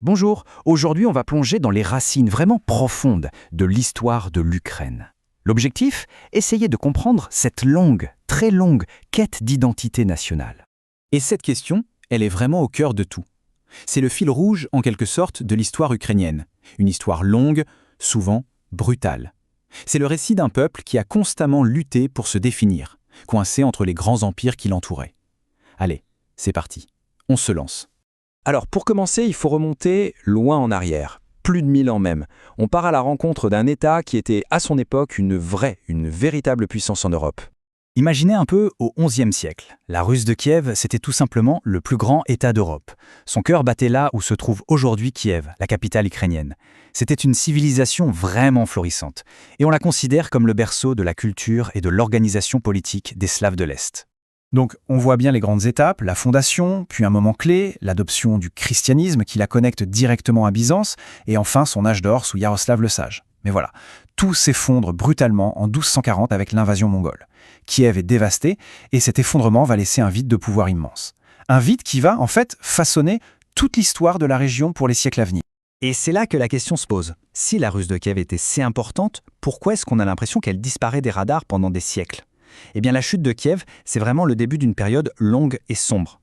Bonjour, aujourd'hui on va plonger dans les racines vraiment profondes de l'histoire de l'Ukraine. L'objectif? Essayer de comprendre cette longue, très longue quête d'identité nationale. Et cette question, elle est vraiment au cœur de tout. C'est le fil rouge, en quelque sorte, de l'histoire ukrainienne. Une histoire longue, souvent brutale. C'est le récit d'un peuple qui a constamment lutté pour se définir, coincé entre les grands empires qui l'entouraient. Allez, c'est parti. On se lance. Alors, pour commencer, il faut remonter loin en arrière, plus de 1000 ans même. On part à la rencontre d'un État qui était, à son époque, une véritable puissance en Europe. Imaginez un peu au XIe siècle. La Russe de Kiev, c'était tout simplement le plus grand État d'Europe. Son cœur battait là où se trouve aujourd'hui Kiev, la capitale ukrainienne. C'était une civilisation vraiment florissante. Et on la considère comme le berceau de la culture et de l'organisation politique des Slaves de l'Est. Donc, on voit bien les grandes étapes, la fondation, puis un moment clé, l'adoption du christianisme qui la connecte directement à Byzance, et enfin son âge d'or sous Yaroslav le Sage. Mais voilà, tout s'effondre brutalement en 1240 avec l'invasion mongole. Kiev est dévasté, et cet effondrement va laisser un vide de pouvoir immense. Un vide qui va, en fait, façonner toute l'histoire de la région pour les siècles à venir. Et c'est là que la question se pose. Si la Russe de Kiev était si importante, pourquoi est-ce qu'on a l'impression qu'elle disparaît des radars pendant des siècles ? Eh bien, la chute de Kiev, c'est vraiment le début d'une période longue et sombre.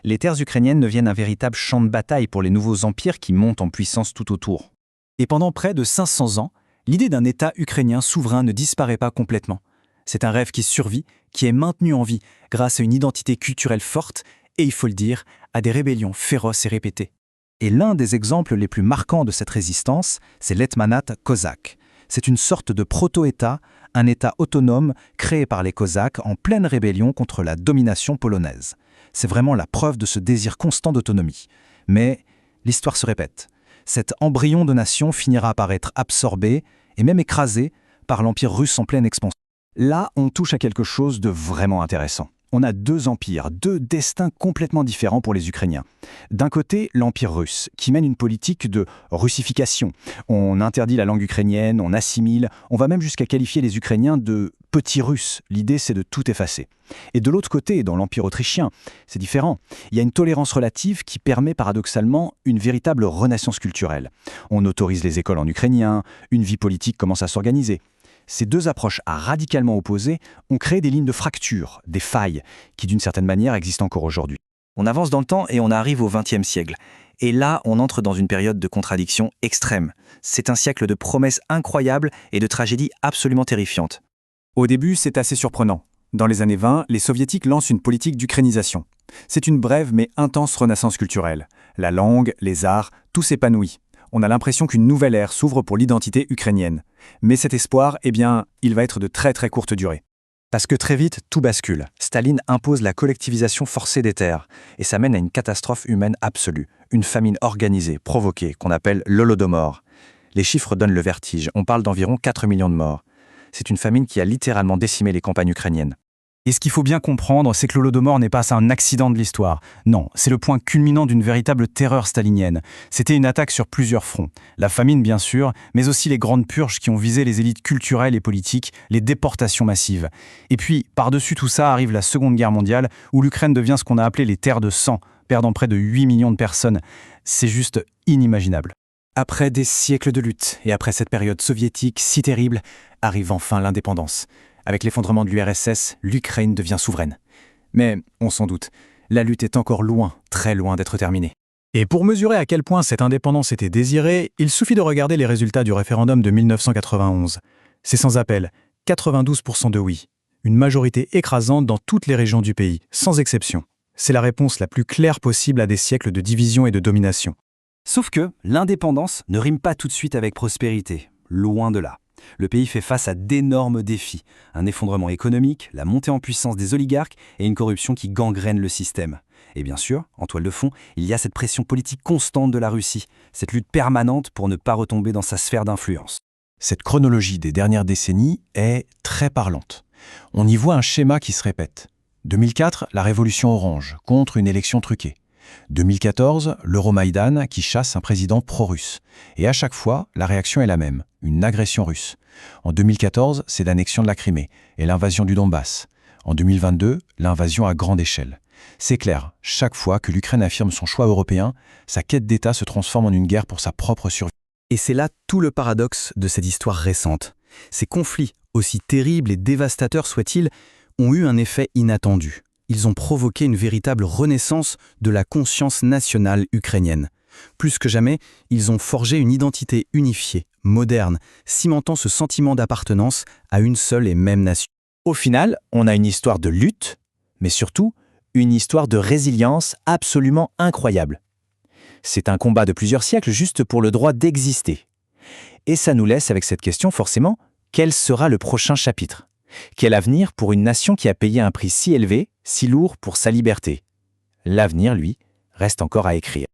Les terres ukrainiennes deviennent un véritable champ de bataille pour les nouveaux empires qui montent en puissance tout autour. Et pendant près de 500 ans, l'idée d'un État ukrainien souverain ne disparaît pas complètement. C'est un rêve qui survit, qui est maintenu en vie grâce à une identité culturelle forte et, il faut le dire, à des rébellions féroces et répétées. Et l'un des exemples les plus marquants de cette résistance, c'est l'Hetmanat cosaque. C'est une sorte de proto-État, un État autonome créé par les Cosaques en pleine rébellion contre la domination polonaise. C'est vraiment la preuve de ce désir constant d'autonomie. Mais l'histoire se répète. Cet embryon de nation finira par être absorbé et même écrasé par l'Empire russe en pleine expansion. Là, on touche à quelque chose de vraiment intéressant. On a deux empires, deux destins complètement différents pour les Ukrainiens. D'un côté, l'Empire russe, qui mène une politique de russification. On interdit la langue ukrainienne, on assimile, on va même jusqu'à qualifier les Ukrainiens de petits Russes. L'idée, c'est de tout effacer. Et de l'autre côté, dans l'Empire autrichien, c'est différent. Il y a une tolérance relative qui permet paradoxalement une véritable renaissance culturelle. On autorise les écoles en ukrainien, une vie politique commence à s'organiser. Ces deux approches radicalement opposées ont créé des lignes de fracture, des failles, qui d'une certaine manière existent encore aujourd'hui. On avance dans le temps et on arrive au XXe siècle. Et là, on entre dans une période de contradiction extrême. C'est un siècle de promesses incroyables et de tragédies absolument terrifiantes. Au début, c'est assez surprenant. Dans les années 20, les soviétiques lancent une politique d'ukrainisation. C'est une brève mais intense renaissance culturelle. La langue, les arts, tout s'épanouit. On a l'impression qu'une nouvelle ère s'ouvre pour l'identité ukrainienne. Mais cet espoir, il va être de très très courte durée. Parce que très vite, tout bascule. Staline impose la collectivisation forcée des terres, et ça mène à une catastrophe humaine absolue, une famine organisée, provoquée, qu'on appelle l'Holodomor. Les chiffres donnent le vertige, on parle d'environ 4 millions de morts. C'est une famine qui a littéralement décimé les campagnes ukrainiennes. Et ce qu'il faut bien comprendre, c'est que l'Holodomor n'est pas un accident de l'histoire. Non, c'est le point culminant d'une véritable terreur stalinienne. C'était une attaque sur plusieurs fronts. La famine, bien sûr, mais aussi les grandes purges qui ont visé les élites culturelles et politiques, les déportations massives. Et puis, par-dessus tout ça, arrive la Seconde Guerre mondiale, où l'Ukraine devient ce qu'on a appelé les terres de sang, perdant près de 8 millions de personnes. C'est juste inimaginable. Après des siècles de lutte, et après cette période soviétique si terrible, arrive enfin l'indépendance. Avec l'effondrement de l'URSS, l'Ukraine devient souveraine. Mais, on s'en doute, la lutte est encore loin, très loin d'être terminée. Et pour mesurer à quel point cette indépendance était désirée, il suffit de regarder les résultats du référendum de 1991. C'est sans appel, 92% de oui. Une majorité écrasante dans toutes les régions du pays, sans exception. C'est la réponse la plus claire possible à des siècles de division et de domination. Sauf que l'indépendance ne rime pas tout de suite avec prospérité, loin de là. Le pays fait face à d'énormes défis, un effondrement économique, la montée en puissance des oligarques et une corruption qui gangrène le système. Et bien sûr, en toile de fond, il y a cette pression politique constante de la Russie, cette lutte permanente pour ne pas retomber dans sa sphère d'influence. Cette chronologie des dernières décennies est très parlante. On y voit un schéma qui se répète. 2004, la révolution orange, contre une élection truquée. 2014, l'Euromaïdan qui chasse un président pro-russe. Et à chaque fois, la réaction est la même, une agression russe. En 2014, c'est l'annexion de la Crimée et l'invasion du Donbass. En 2022, l'invasion à grande échelle. C'est clair, chaque fois que l'Ukraine affirme son choix européen, sa quête d'État se transforme en une guerre pour sa propre survie. Et c'est là tout le paradoxe de cette histoire récente. Ces conflits, aussi terribles et dévastateurs soient-ils, ont eu un effet inattendu. Ils ont provoqué une véritable renaissance de la conscience nationale ukrainienne. Plus que jamais, ils ont forgé une identité unifiée, moderne, cimentant ce sentiment d'appartenance à une seule et même nation. Au final, on a une histoire de lutte, mais surtout une histoire de résilience absolument incroyable. C'est un combat de plusieurs siècles juste pour le droit d'exister. Et ça nous laisse avec cette question forcément, quel sera le prochain chapitre ? Quel avenir pour une nation qui a payé un prix si élevé, si lourd pour sa liberté ? L'avenir, lui, reste encore à écrire.